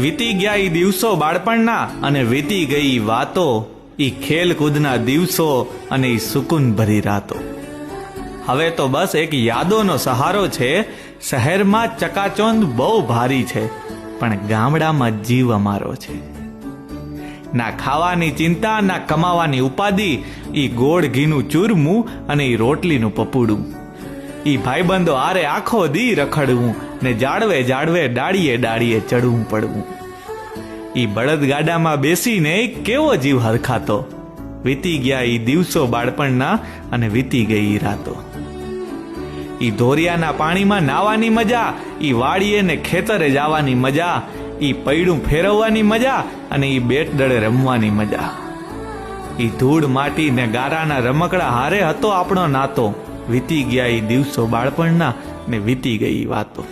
વીતી ગયા ઈ દિવસો બાળપણના અને વીતી ગઈ ઈ વાતો, ઈ ખેલકૂદના દિવસો અને ઈ સુકૂન ભરી રાતો. હવે તો બસ એક યાદોનો સહારો છે. શહેરમાં ચકાચોંદ બહુ ભારી છે, પણ ગામડામાં જીવ અમારો છે. ના ખાવાની ચિંતા, ના કમાવાની ઉપાધિ, ઈ ગોળ ઘીનું ચૂરમું અને ઈ રોટલીનું પપુડું. ઈ ભાઈબંધો આરે આખો દી રખડવું ને જાડવે જાડવે ડાળીએ ડાળીએ ચડવું પડવું. ઈ બળદગાડામાં બેસીને કેવો જીવ હરખાતો. વીતી ગયા ઈ દિવસો બાળપણના અને વીતી ગઈ ઈ રાતો. ઈ ધોરિયાના પાણીમાં નાવાની મજા, ઈ વાડીએ ને ખેતરે જવાની મજા, ઈ પૈડું ફેરવવાની મજા અને ઈ બેટ દળે રમવાની મજા. ઈ ધૂળ માટી ને ગારાના રમકડા હારે હતો આપણો નાતો. વીતી ગયા ઈ દિવસો બાળપણના ને વીતી ગઈ વાતો.